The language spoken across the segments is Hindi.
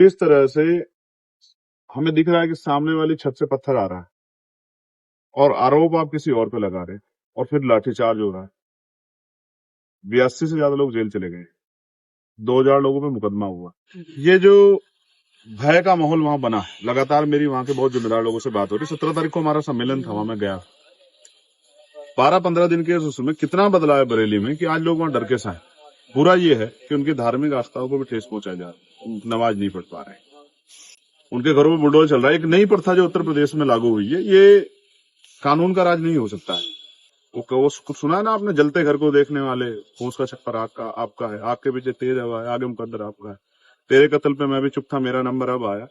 इस तरह से हमें दिख रहा है कि सामने वाली छत से पत्थर आ रहा है और आरोप आप किसी और पे लगा रहे हैं और फिर लाठीचार्ज हो रहा है। 82 से ज्यादा लोग जेल चले गए, 2000 लोगों पे मुकदमा हुआ। ये जो भय का माहौल वहां बना, लगातार मेरी वहां के बहुत जिम्मेदार लोगों से बात हो रही। 17 तारीख को हमारा सम्मेलन था, वहां मैं गया। 12-15 दिन के उसमें कितना बदलाव है बरेली में कि आज लोग वहां डर के सा है। बुरा ये है कि उनकी धार्मिक आस्थाओं को भी ठेस पहुंचाया जा रहा है, नमाज नहीं पढ़ पा रहे, उनके घरों में बुलडोजर चल रहा है। एक नई प्रथा जो उत्तर प्रदेश में लागू हुई है, ये कानून का राज नहीं हो सकता है। वो सुना है ना आपने, जलते घर को देखने वाले, फूस का छप्पर आपका है, आग के पीछे तेज हवा है, आगे मुकद्दर आपका है। तेरे कत्ल पे मैं भी चुप था, मेरा नंबर अब आया।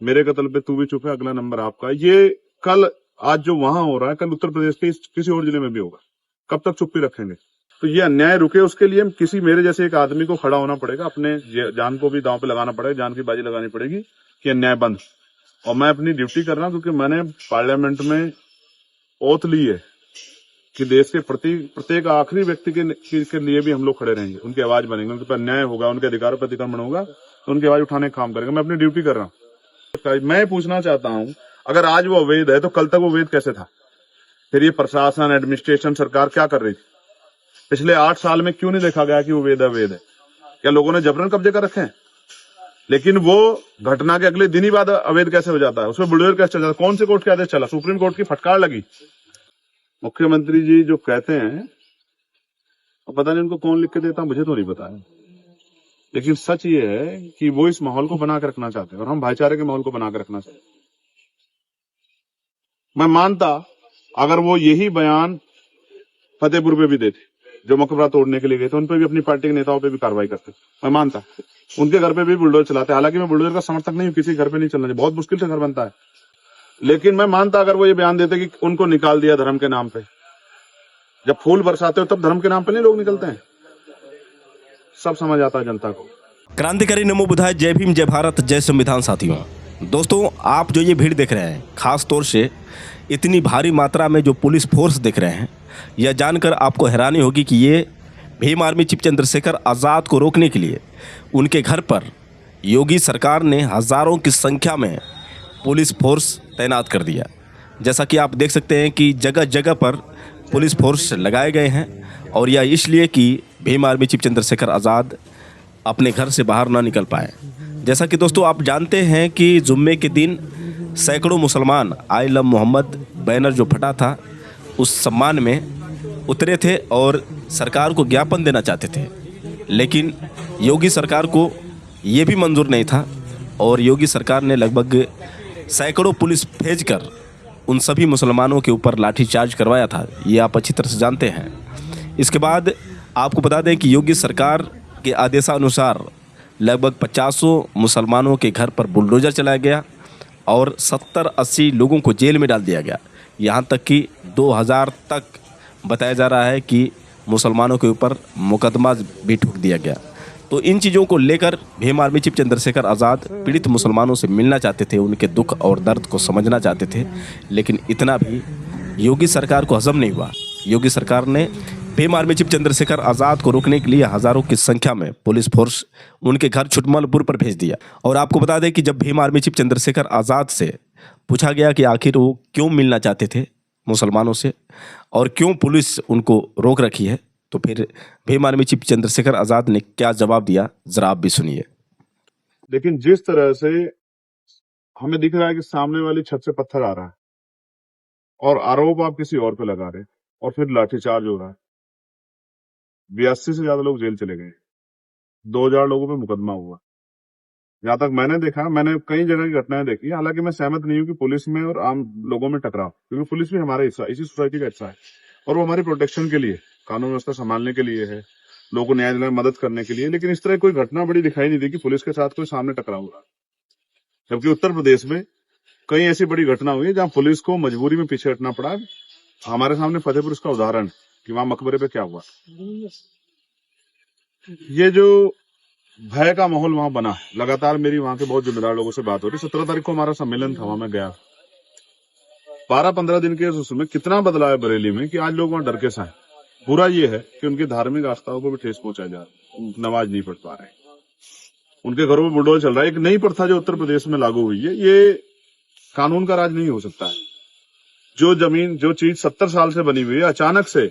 मेरे कत्ल पे तू भी चुप है, अगला नंबर आपका है। ये कल आज जो वहां हो रहा है, कल उत्तर प्रदेश के किसी और जिले में भी होगा। कब तक चुप्पी रखेंगे? तो ये अन्याय रुके, उसके लिए किसी मेरे जैसे एक आदमी को खड़ा होना पड़ेगा, अपने जान को भी दांव पे लगाना पड़ेगा, जान की बाजी लगानी पड़ेगी कि अन्याय बंद। और मैं अपनी ड्यूटी कर रहा हूं, क्योंकि मैंने पार्लियामेंट में ओथ ली है कि देश के प्रत्येक आखिरी व्यक्ति के लिए भी हम लोग खड़े रहेंगे, उनकी आवाज बनेंगे, उनके पर अन्याय होगा, उनके अधिकारों पर अतिक्रमण होगा तो उनकी आवाज उठाने का काम करेंगे। मैं अपनी ड्यूटी कर रहा हूँ। मैं पूछना चाहता हूँ, अगर आज वो अवैध है तो कल तक वो अवैध कैसे था? फिर ये प्रशासन, एडमिनिस्ट्रेशन, सरकार क्या कर रही थी? पिछले 8 साल में क्यों नहीं देखा गया कि वो अवैध है? क्या लोगों ने जबरन कब्जे कर रखे हैं? लेकिन वो घटना के अगले दिन ही बाद अवैध कैसे हो जाता है? उसमें बुलडोजर कैसे चल जाता है? कौन से कोर्ट के आदेश चला? सुप्रीम कोर्ट की फटकार लगी। मुख्यमंत्री जी जो कहते हैं, पता नहीं उनको कौन लिख के देता, मुझे तो नहीं पता है, लेकिन सच ये है कि वो इस माहौल को बना के रखना चाहते हैं और हम भाईचारे के माहौल को बना के रखना चाहते हैं। मैं मानता अगर वो यही बयान फतेहपुर पे भी देते, जो मकबरा तोड़ने के लिए गए थे, उन पे भी, अपनी पार्टी के नेताओं पे भी कार्रवाई करते, मैं मानता। उनके घर पे भी बुलडोजर चलाते, हालांकि मैं बुलडोजर का समर्थक नहीं हूँ, किसी घर पे नहीं चलना चाहिए, बहुत मुश्किल से घर बनता है, लेकिन मैं मानता अगर वो ये बयान देते कि उनको निकाल दिया धर्म के नाम पे। जब फूल बरसाते हो तब धर्म के नाम पे नहीं लोग निकलते हैं। सब समझ आता है जनता को। क्रांतिकारी नमो बुधाय, जय भीम, जय भारत, जय संविधान। साथियों, दोस्तों, आप जो ये भीड़ देख रहे हैं, खास तौर से इतनी भारी मात्रा में जो पुलिस फोर्स देख रहे हैं, यह जानकर आपको हैरानी होगी कि ये भीम आर्मी चीफ चंद्रशेखर आज़ाद को रोकने के लिए उनके घर पर योगी सरकार ने हज़ारों की संख्या में पुलिस फोर्स तैनात कर दिया। जैसा कि आप देख सकते हैं कि जगह जगह पर पुलिस फोर्स लगाए गए हैं, और यह इसलिए कि भीम आर्मी चीफ चंद्रशेखर आज़ाद अपने घर से बाहर ना निकल पाए। जैसा कि दोस्तों आप जानते हैं कि जुम्मे के दिन सैकड़ों मुसलमान आई लव मोहम्मद बैनर जो फटा था, उस सम्मान में उतरे थे और सरकार को ज्ञापन देना चाहते थे, लेकिन योगी सरकार को ये भी मंजूर नहीं था और योगी सरकार ने लगभग सैकड़ों पुलिस भेजकर उन सभी मुसलमानों के ऊपर लाठीचार्ज करवाया था। ये आप अच्छी तरह से जानते हैं। इसके बाद आपको बता दें कि योगी सरकार के आदेशानुसार लगभग 50 मुसलमानों के घर पर बुलडोजर चलाया गया और 70-80 लोगों को जेल में डाल दिया गया। यहाँ तक कि 2000 तक बताया जा रहा है कि मुसलमानों के ऊपर मुकदमा भी ठोक दिया गया। तो इन चीज़ों को लेकर भीम आर्मी चीफ चंद्रशेखर आज़ाद पीड़ित मुसलमानों से मिलना चाहते थे, उनके दुख और दर्द को समझना चाहते थे, लेकिन इतना भी योगी सरकार को हजम नहीं हुआ। योगी सरकार ने भीम आर्मी चीफ चंद्रशेखर आज़ाद को रोकने के लिए हज़ारों की संख्या में पुलिस फोर्स उनके घर छुटमलपुर पर भेज दिया। और आपको बता दें कि जब भीम आर्मी चीफ चंद्रशेखर आज़ाद से पूछा गया कि आखिर वो क्यों मिलना चाहते थे मुसलमानों से और क्यों पुलिस उनको रोक रखी है, तो फिर भीम आर्मी चीफ चंद्रशेखर आज़ाद ने क्या जवाब दिया, जरा आप भी सुनिए। लेकिन जिस तरह से हमें दिख रहा है कि सामने वाली छत से पत्थर आ रहा है और आरोप आप किसी और पे लगा रहे हैं और फिर लाठीचार्ज हो रहा है। 82 से ज्यादा लोग जेल चले गए, 2000 लोगों पे मुकदमा हुआ। जहां तक मैंने देखा, मैंने कई जगह की घटनाएं देखी, हालांकि मैं सहमत नहीं हूं कि पुलिस में और आम लोगों में टकराव, क्योंकि पुलिस भी हमारा हिस्सा, इसी सोसाइटी का हिस्सा है और वो हमारी प्रोटेक्शन के लिए, कानून व्यवस्था संभालने के लिए है, लोगों को न्याय दिलाने में मदद करने के लिए। लेकिन इस तरह कोई घटना बड़ी दिखाई नहीं दी कि पुलिस के साथ कोई सामने टकराव हो रहा। जबकि उत्तर प्रदेश में कई ऐसी बड़ी घटना हुई है जहां पुलिस को मजबूरी में पीछे हटना पड़ा। हमारे सामने फतेहपुर का उदाहरण कि वहां मकबरे पे क्या हुआ। ये जो भय का माहौल वहां बना, लगातार मेरी वहां के बहुत जिम्मेदार लोगों से बात हो रही। 17 तारीख को हमारा सम्मेलन था, वहां मैं गया। 12-15 दिन के उसमें कितना बदलाव है बरेली में कि आज लोग वहां डर के सा है। बुरा ये है कि उनकी धार्मिक आस्थाओं को भी ठेस पहुंचाया जा रहा है, नमाज नहीं पढ़ पा रहे, उनके घरों में बुलडोजर चल रहा है। एक नई प्रथा जो उत्तर प्रदेश में लागू हुई है, ये कानून का राज नहीं हो सकता है। जो जमीन, जो चीज 70 साल से बनी हुई है, अचानक से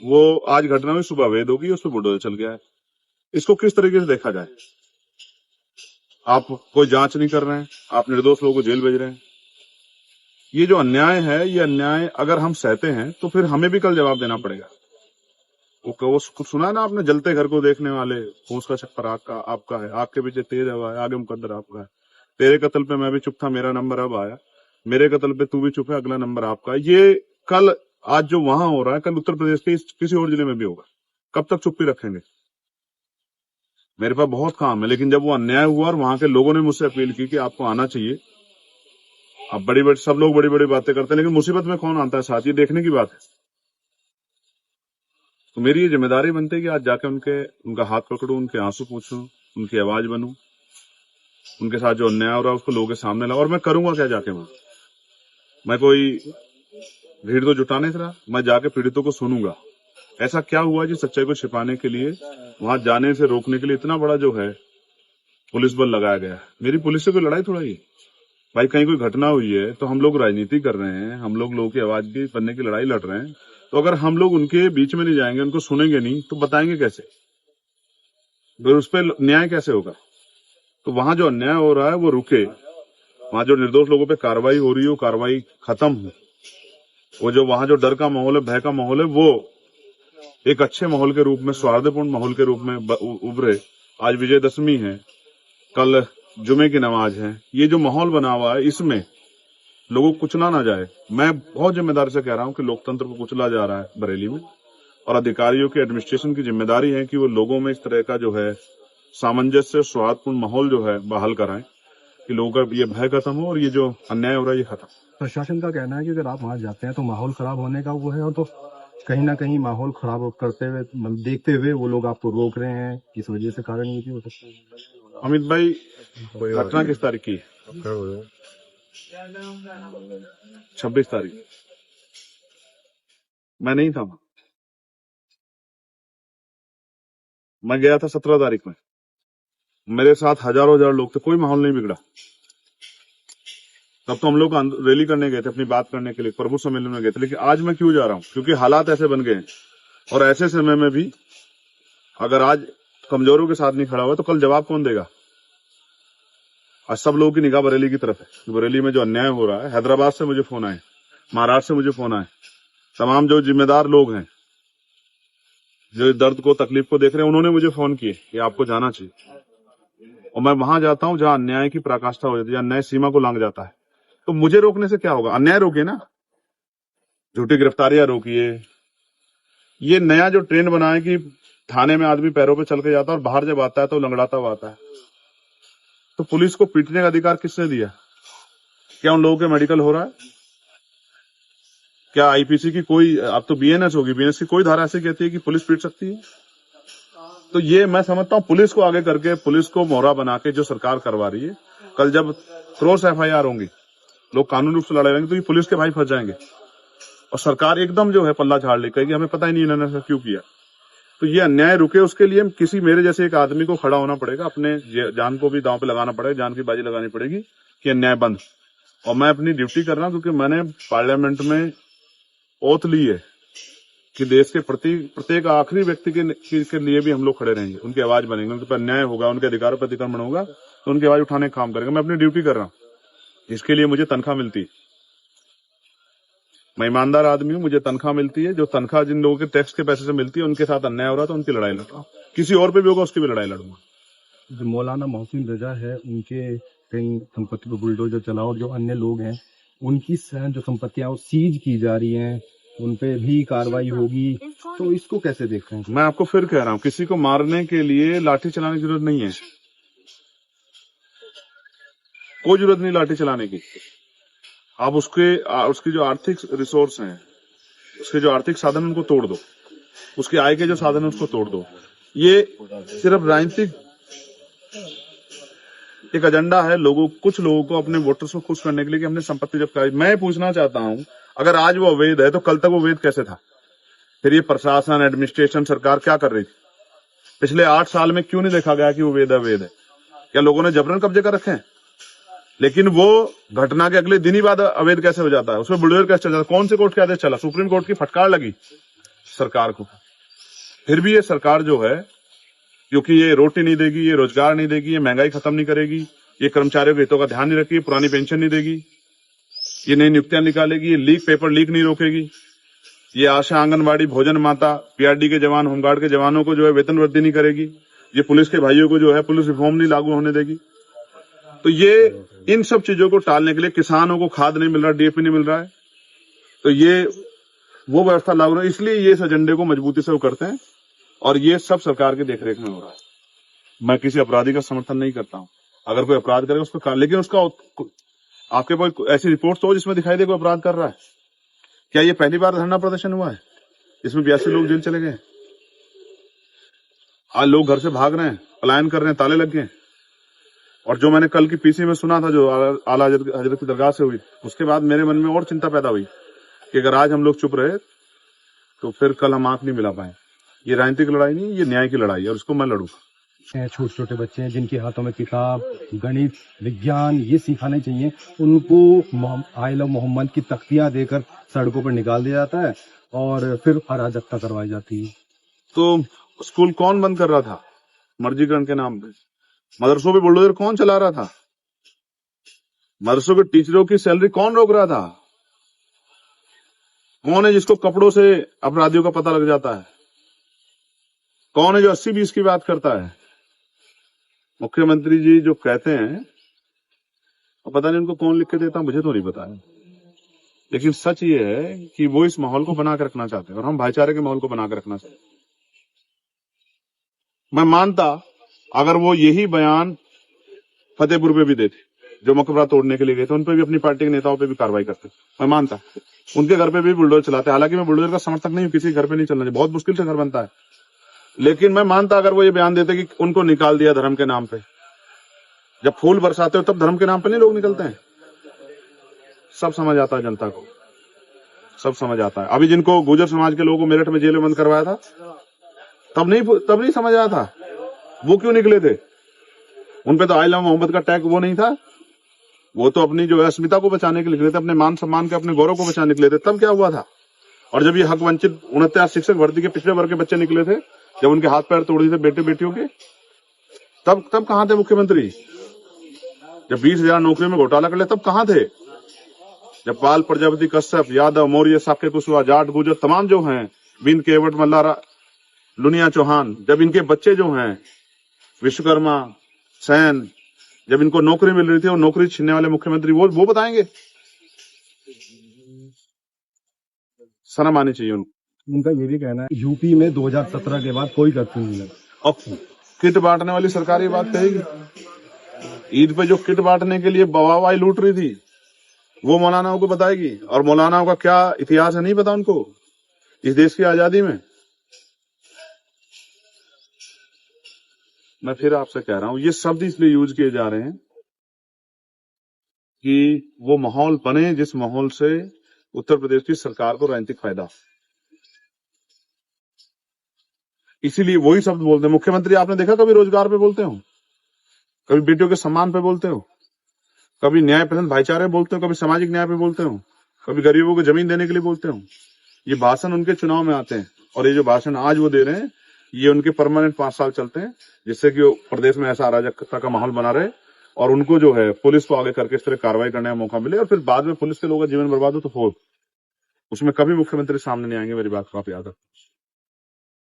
वो आज घटना हुई, सुबह अवैध होगी, उस पर बुलडोजर चल गया है। इसको किस तरीके से देखा जाए? आप कोई जांच नहीं कर रहे हैं, आप निर्दोष लोगों को जेल भेज रहे हैं। ये जो अन्याय है, ये अन्याय अगर हम सहते हैं तो फिर हमें भी कल जवाब देना पड़ेगा। वो सुना ना आपने, जलते घर को देखने वाले, फूस का छप्पर आपका है, आपके पीछे तेज हवा है, आगे मुकद्दर आपका है। तेरे कत्ल पे मैं भी चुप था, मेरा नंबर अब आया। मेरे कत्ल पे तू भी चुप है, अगला नंबर आपका है। ये कल, आज जो वहां हो रहा है, कल उत्तर प्रदेश के किसी और जिले में भी होगा। कब तक चुप्पी रखेंगे? मेरे पास बहुत काम है, लेकिन जब वो अन्याय हुआ और वहां के लोगों ने मुझसे अपील की कि आपको आना चाहिए। अब सब लोग बड़ी बड़ी बातें करते हैं, लेकिन मुसीबत में कौन आता है साथ, ये देखने की बात है। तो मेरी ये जिम्मेदारी बनती है कि आज जाके उनका हाथ पकड़ूं, उनके आंसू पूछूं, उनकी आवाज बनूं, उनके साथ जो अन्याय हो रहा है उसको लोगों के सामने लाऊं। और मैं करूंगा क्या जाके वहां? मैं कोई भीड़ तो जुटा नहीं रहा, मैं जाके पीड़ितों को सुनूंगा। ऐसा क्या हुआ जी सच्चाई को छिपाने के लिए, वहां जाने से रोकने के लिए इतना बड़ा जो है पुलिस बल लगाया गया है। मेरी पुलिस से कोई लड़ाई थोड़ा ही भाई, कहीं कोई घटना हुई है तो हम लोग राजनीति कर रहे हैं, हम लोगों की आवाज की बनने की लड़ाई लड़ रहे हैं। तो अगर हम लोग उनके बीच में नहीं जाएंगे, उनको सुनेंगे नहीं, तो बताएंगे कैसे? फिर उस पर न्याय कैसे होगा? तो वहां जो अन्याय हो रहा है वो रुके, वहां जो निर्दोष लोगों पे कार्रवाई हो रही है वो कार्रवाई खत्म हो। वो जो वहां जो डर का माहौल है, भय का माहौल है, वो एक अच्छे माहौल के रूप में, सौहार्दपूर्ण माहौल के रूप में उभरे। आज विजयदशमी है, कल जुमे की नमाज है। ये जो माहौल बना हुआ है, इसमें लोगों को कुचला ना जाए। मैं बहुत जिम्मेदारी से कह रहा हूं कि लोकतंत्र को कुचला जा रहा है बरेली में, और अधिकारियों की, एडमिनिस्ट्रेशन की जिम्मेदारी है कि वो लोगों में इस तरह का जो है सामंजस्य, सौहार्दपूर्ण माहौल जो है बहाल कराएं, कि लोगों का ये भय खत्म हो और ये जो अन्याय हो रहा है ये खत्म। प्रशासन का कहना है कि अगर आप वहां जाते हैं तो माहौल खराब होने का वो है, और तो कहीं ना कहीं माहौल खराब करते हुए, देखते हुए वो लोग आपको रोक रहे हैं। इस वजह से कारण ये भी हो सकता है। अमित भाई, घटना किस तारीख की? 26 तारीख। मैं नहीं था वहां, मैं गया था 17 तारीख में। मेरे साथ हजारों लोग थे, कोई माहौल नहीं बिगड़ा। तब तो हम लोग रैली करने गए थे, अपनी बात करने के लिए, प्रभु सम्मेलन में गए थे। लेकिन आज मैं क्यों जा रहा हूं? क्योंकि हालात ऐसे बन गए हैं, और ऐसे समय में भी अगर आज कमजोरों के साथ नहीं खड़ा हुआ तो कल जवाब कौन देगा? आज सब लोगों की निगाह बरेली की तरफ है। बरेली में जो अन्याय हो रहा है, हैदराबाद से मुझे फोन आए, महाराष्ट्र से मुझे फोन आए, तमाम जो जिम्मेदार लोग हैं, जो दर्द को, तकलीफ को देख रहे हैं, उन्होंने मुझे फोन किए कि आपको जाना चाहिए। और मैं वहां जाता हूं जहां अन्याय की पराकाष्ठा हो जाती है, जहां अन्याय सीमा को लांघ जाता है। तो मुझे रोकने से क्या होगा? अन्याय रोकिए ना, झूठी गिरफ्तारियां रोकिए। ये नया जो ट्रेंड बना है कि थाने में आदमी पैरों पे चल के जाता है और बाहर जब आता है तो लंगड़ाता हुआ आता है। तो पुलिस को पीटने का अधिकार किसने दिया? क्या उन लोगों के मेडिकल हो रहा है? क्या आईपीसी की कोई, अब तो बीएनएस होगी, बीएनएस की कोई धारा ऐसी कहती है कि पुलिस पीट सकती है? तो ये मैं समझता हूं पुलिस को आगे करके, पुलिस को मोहरा बना के जो सरकार करवा रही है, कल जब क्रॉस एफआईआर होंगी, लोग कानूनी रूप से लड़े रहेंगे, तो ये पुलिस के भाई फंस जाएंगे और सरकार एकदम जो है पल्ला झाड़ ले, कहेगी हमें पता ही नहीं इन्होंने ऐसा क्यों किया। तो ये अन्याय रुके, उसके लिए किसी मेरे जैसे एक आदमी को खड़ा होना पड़ेगा, अपने जान को भी दांव पे लगाना पड़ेगा, जान की बाजी लगानी पड़ेगी कि अन्याय बंद। और मैं अपनी ड्यूटी कर रहा हूं, क्योंकि मैंने पार्लियामेंट में ओथ ली है कि देश के प्रत्येक आखिरी व्यक्ति के लिए भी हम लोग खड़े रहेंगे, उनकी आवाज बनेंगे, उनके पर अन्याय होगा, उनके अधिकारों पर अतिक्रमण होगा तो उनकी आवाज उठाने का काम करेंगे। मैं अपनी ड्यूटी कर रहा हूँ, इसके लिए मुझे तनख्वाह मिलती है। मैं ईमानदार आदमी हूँ, मुझे तनख्वाह मिलती है। जो तनख्वाह जिन लोगों के टैक्स के पैसे से मिलती है, उनके साथ अन्याय हो रहा है तो उनकी लड़ाई लड़ रहा हूँ। किसी और पे भी होगा उसकी भी लड़ाई लड़ूंगा। जो मौलाना मोहसिन रजा है, उनके कहीं संपत्ति पर बुलडोजर चला, और जो अन्य लोग हैं उनकी जो संपत्तियां सीज की जा रही हैं, उन पे भी कार्रवाई होगी। तो इसको कैसे देख रहे हैं? मैं आपको फिर कह रहा हूँ, किसी को मारने के लिए लाठी चलाने की जरूरत नहीं है, कोई जरूरत नहीं लाठी चलाने की। आप उसकी जो आर्थिक रिसोर्स हैं, उसके जो आर्थिक साधन उनको तोड़ दो, उसके आय के जो साधन है उसको तोड़ दो। ये सिर्फ राजनीतिक एक एजेंडा है, कुछ लोगों को अपने वोटर्स को खुश करने के लिए कि हमने संपत्ति जब्त कराई। मैं पूछना चाहता हूं, अगर आज वो अवैध है तो कल तक वो अवैध कैसे था? फिर ये प्रशासन, एडमिनिस्ट्रेशन, सरकार क्या कर रही थी? पिछले 8 साल में क्यों नहीं देखा गया कि वो अवैध है? क्या लोगों ने जबरन कब्जे कर रखे हैं? लेकिन वो घटना के अगले दिन ही बाद अवैध कैसे हो जाता है, उसमें बुलडोजर कैसे चल जाता है? कौन से कोर्ट के आदेश चला? सुप्रीम कोर्ट की फटकार लगी सरकार को। फिर भी ये सरकार जो है, क्योंकि ये रोटी नहीं देगी, ये रोजगार नहीं देगी, ये महंगाई खत्म नहीं करेगी, ये कर्मचारियों के हितों का ध्यान नहीं रखेगी, पुरानी पेंशन नहीं देगी, ये नई नियुक्तियां निकालेगी, ये पेपर लीक नहीं रोकेगी, ये आशा, आंगनबाड़ी, भोजन माता, पीआरडी के जवान, होमगार्ड के जवानों को जो है वेतन वृद्धि नहीं करेगी, ये पुलिस के भाइयों को जो है पुलिस रिफॉर्म नहीं लागू होने देगी। तो ये इन सब चीजों को टालने के लिए, किसानों को खाद नहीं मिल रहा, डीएपी नहीं मिल रहा है, तो ये वो व्यवस्था लागू नहीं, इसलिए ये इस एजेंडे को मजबूती से वो करते हैं और ये सब सरकार की देखरेख में हो रहा है। मैं किसी अपराधी का समर्थन नहीं करता हूं। अगर कोई अपराध करे उसको, लेकिन उसका आपके पास ऐसी रिपोर्ट तो हो जिसमें दिखाई दे कोई अपराध कर रहा है? क्या ये पहली बार धरना प्रदर्शन हुआ है इसमें 82 लोग जेल चले गए? आज लोग घर से भाग रहे हैं, पलायन कर रहे हैं, ताले लग गए। और जो मैंने कल की पीसी में सुना था, जो आला हजरत की दरगाह से हुई, उसके बाद मेरे मन में और चिंता पैदा हुई कि अगर आज हम लोग चुप रहे तो फिर कल हम आंख नहीं मिला पाए। ये राजनीतिक लड़ाई नहीं, ये न्याय की लड़ाई है और उसको मैं लड़ूंगा। छोटे छोटे बच्चे हैं जिनके हाथों में किताब, गणित, विज्ञान ये सिखाने चाहिए, उनको आई लव मोहम्मद की तख्तियां देकर सड़कों पर निकाल दिया जाता है और फिर अराजकता करवाई जाती है। तो स्कूल कौन बंद कर रहा था मर्जीकरण के नाम पे? मदरसों पे बुलडोजर कौन चला रहा था? मदरसों के टीचरों की सैलरी कौन रोक रहा था? कौन है जिसको कपड़ों से अपराधियों का पता लग जाता है? कौन है जो 80-20 की बात करता है? मुख्यमंत्री जी जो कहते हैं, पता नहीं उनको कौन लिख के देता, मुझे तो नहीं पता है, लेकिन सच ये है कि वो इस माहौल को बना कर रखना चाहते हैं और हम भाईचारे के माहौल को बना कर रखना चाहते हैं। मैं मानता अगर वो यही बयान फतेहपुर पे भी देते, जो मकबरा तोड़ने के लिए गए थे, उन पे भी, अपनी पार्टी के नेताओं पे भी कार्रवाई करते, मैं मानता। उनके घर पे भी बुलडोजर चलाते, हालांकि मैं बुलडोजर का समर्थक नहीं हूं, किसी घर पे नहीं चलना चाहिए, बहुत मुश्किल से घर बनता है, लेकिन मैं मानता अगर वो ये बयान देते कि उनको निकाल दिया धर्म के नाम पे। जब फूल बरसाते हो तब धर्म के नाम पे नहीं लोग निकलते हैं। सब समझ आता है जनता को, सब समझ आता है। अभी जिनको गुर्जर समाज के लोगों को मेरठ में जेल में बंद करवाया था, तब नहीं समझ आया था वो क्यों निकले थे? उनपे तो आई लव मोहम्मद का टैग वो नहीं था, वो तो अपनी जो है अस्मिता को बचाने के लिए निकले थे, अपने मान सम्मान के, अपने गौरव को बचाने के लिए थे। तब क्या हुआ था? और जब ये हक वंचित 69 शिक्षक भर्ती के पिछड़े वर्ग के बच्चे निकले थे, जब उनके हाथ पैर तोड़ दिए थे बेटे बेटियों के, तब कहां थे मुख्यमंत्री? जब 20,000 नौकरियों में घोटाला कर ले तब कहां थे? जब पाल, प्रजापति, कश्यप, यादव, मौर्य, साक्य, कुशवाहा, जाट, गुर्जर तमाम जो हैं, बिन, केवट, मल्लारा, लुनिया, चौहान, जब इनके बच्चे जो हैं, विश्वकर्मा, सैन, जब इनको नौकरी मिल रही थी और नौकरी छीनने वाले मुख्यमंत्री वो बताएंगे? शर्म आनी चाहिए उनको। उनका ये भी कहना है यूपी में 2017 के बाद कोई कर्फ्यू नहीं लगा। और किट बांटने वाली सरकार ये बात कहेगी? ईद पे जो किट बांटने के लिए बवाई लूट रही थी, वो मौलानाओं को बताएगी? और मौलानाओं का क्या इतिहास है नहीं पता उनको इस देश की आजादी में? मैं फिर आपसे कह रहा हूं, ये शब्द इसलिए यूज किए जा रहे हैं कि वो माहौल बने जिस माहौल से उत्तर प्रदेश की सरकार को राजनीतिक फायदा। इसीलिए वही शब्द बोलते हैं। मुख्यमंत्री आपने देखा कभी रोजगार पे बोलते हो? कभी बेटियों के सम्मान पे बोलते हो? कभी न्याय पसंद भाईचारे बोलते हो? कभी सामाजिक न्याय पे बोलते हो? कभी गरीबों को जमीन देने के लिए बोलते हो? ये भाषण उनके चुनाव में आते हैं और ये जो भाषण आज वो दे रहे हैं, ये उनके परमानेंट 5 साल चलते हैं, जिससे कि प्रदेश में ऐसा अराजकता का माहौल बना रहे और उनको जो है पुलिस को आगे करके इस तरह कार्रवाई करने का मौका मिले और फिर बाद में पुलिस के लोगों का जीवन बर्बाद हो तो उसमें कभी मुख्यमंत्री सामने नहीं आएंगे। मेरी बात को आप याद रखें।